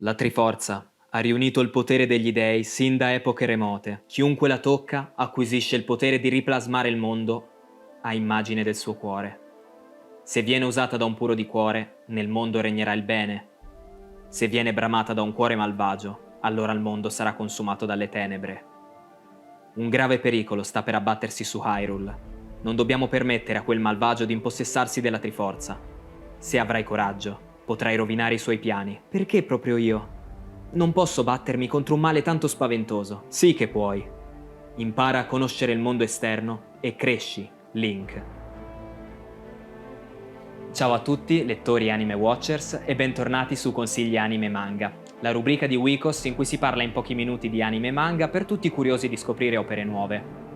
La Triforza ha riunito il potere degli dei sin da epoche remote. Chiunque la tocca acquisisce il potere di riplasmare il mondo a immagine del suo cuore. Se viene usata da un puro di cuore, nel mondo regnerà il bene. Se viene bramata da un cuore malvagio, allora il mondo sarà consumato dalle tenebre. Un grave pericolo sta per abbattersi su Hyrule. Non dobbiamo permettere a quel malvagio di impossessarsi della Triforza. Se avrai coraggio, potrai rovinare i suoi piani. Perché proprio io? Non posso battermi contro un male tanto spaventoso. Sì che puoi. Impara a conoscere il mondo esterno e cresci, Link. Ciao a tutti, lettori e anime watchers, e bentornati su Consigli Anime e Manga, la rubrica di Wikos in cui si parla in pochi minuti di anime e manga per tutti i curiosi di scoprire opere nuove.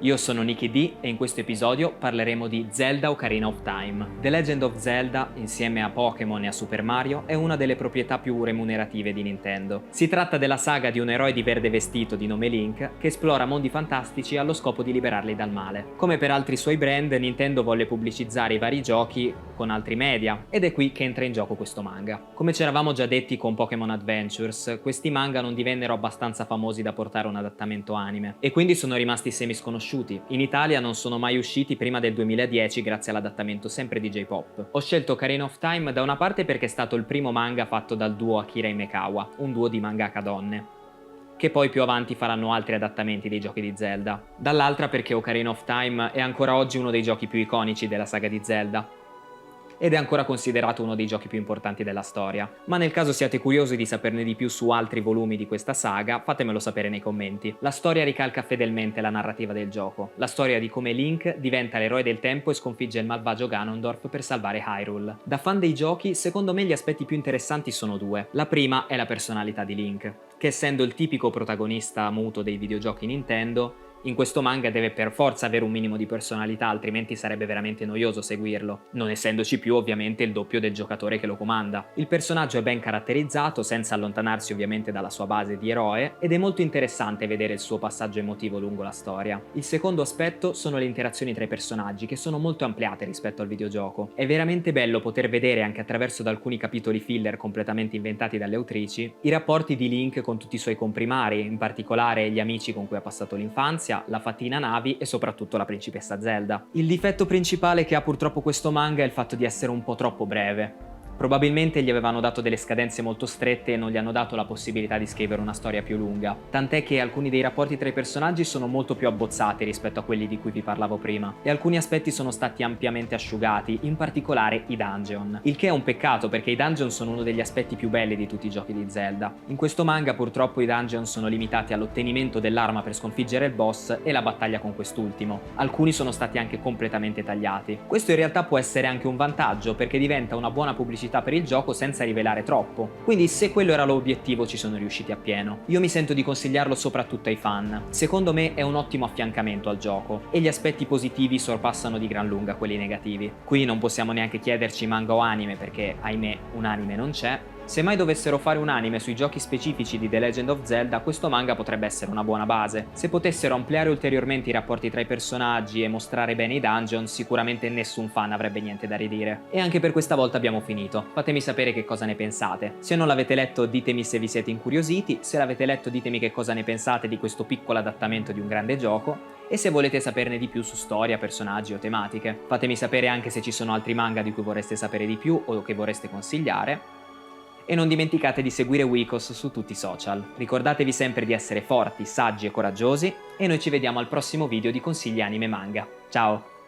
Io sono Nicky D e in questo episodio parleremo di Zelda Ocarina of Time. The Legend of Zelda, insieme a Pokémon e a Super Mario, è una delle proprietà più remunerative di Nintendo. Si tratta della saga di un eroe di verde vestito di nome Link che esplora mondi fantastici allo scopo di liberarli dal male. Come per altri suoi brand, Nintendo volle pubblicizzare i vari giochi con altri media, ed è qui che entra in gioco questo manga. Come ci eravamo già detti con Pokémon Adventures, questi manga non divennero abbastanza famosi da portare un adattamento anime, e quindi sono rimasti semi sconosciuti. In Italia non sono mai usciti prima del 2010 grazie all'adattamento sempre di J-Pop. Ho scelto Ocarina of Time da una parte perché è stato il primo manga fatto dal duo Akira Imekawa, un duo di mangaka donne, che poi più avanti faranno altri adattamenti dei giochi di Zelda. Dall'altra perché Ocarina of Time è ancora oggi uno dei giochi più iconici della saga di Zelda, ed è ancora considerato uno dei giochi più importanti della storia. Ma nel caso siate curiosi di saperne di più su altri volumi di questa saga, fatemelo sapere nei commenti. La storia ricalca fedelmente la narrativa del gioco, la storia di come Link diventa l'eroe del tempo e sconfigge il malvagio Ganondorf per salvare Hyrule. Da fan dei giochi, secondo me gli aspetti più interessanti sono due. La prima è la personalità di Link, che essendo il tipico protagonista muto dei videogiochi Nintendo, in questo manga deve per forza avere un minimo di personalità, altrimenti sarebbe veramente noioso seguirlo, non essendoci più ovviamente il doppio del giocatore che lo comanda. Il personaggio è ben caratterizzato, senza allontanarsi ovviamente dalla sua base di eroe, ed è molto interessante vedere il suo passaggio emotivo lungo la storia. Il secondo aspetto sono le interazioni tra i personaggi, che sono molto ampliate rispetto al videogioco. È veramente bello poter vedere, anche attraverso alcuni capitoli filler completamente inventati dalle autrici, i rapporti di Link con tutti i suoi comprimari, in particolare gli amici con cui ha passato l'infanzia, la fatina Navi e soprattutto la principessa Zelda. Il difetto principale che ha purtroppo questo manga è il fatto di essere un po' troppo breve. Probabilmente gli avevano dato delle scadenze molto strette e non gli hanno dato la possibilità di scrivere una storia più lunga, tant'è che alcuni dei rapporti tra i personaggi sono molto più abbozzati rispetto a quelli di cui vi parlavo prima, e alcuni aspetti sono stati ampiamente asciugati, in particolare i dungeon. Il che è un peccato perché i dungeon sono uno degli aspetti più belli di tutti i giochi di Zelda. In questo manga purtroppo i dungeon sono limitati all'ottenimento dell'arma per sconfiggere il boss e la battaglia con quest'ultimo. Alcuni sono stati anche completamente tagliati. Questo in realtà può essere anche un vantaggio perché diventa una buona pubblicità per il gioco senza rivelare troppo, quindi se quello era l'obiettivo ci sono riusciti appieno. Io mi sento di consigliarlo soprattutto ai fan, secondo me è un ottimo affiancamento al gioco e gli aspetti positivi sorpassano di gran lunga quelli negativi. Qui non possiamo neanche chiederci manga o anime perché ahimè un anime non c'è. Se mai dovessero fare un anime sui giochi specifici di The Legend of Zelda, questo manga potrebbe essere una buona base. Se potessero ampliare ulteriormente i rapporti tra i personaggi e mostrare bene i dungeon, sicuramente nessun fan avrebbe niente da ridire. E anche per questa volta abbiamo finito. Fatemi sapere che cosa ne pensate. Se non l'avete letto ditemi se vi siete incuriositi, se l'avete letto ditemi che cosa ne pensate di questo piccolo adattamento di un grande gioco, e se volete saperne di più su storia, personaggi o tematiche. Fatemi sapere anche se ci sono altri manga di cui vorreste sapere di più o che vorreste consigliare. E non dimenticate di seguire Wikos su tutti i social. Ricordatevi sempre di essere forti, saggi e coraggiosi, e noi ci vediamo al prossimo video di Consigli Anime e Manga. Ciao!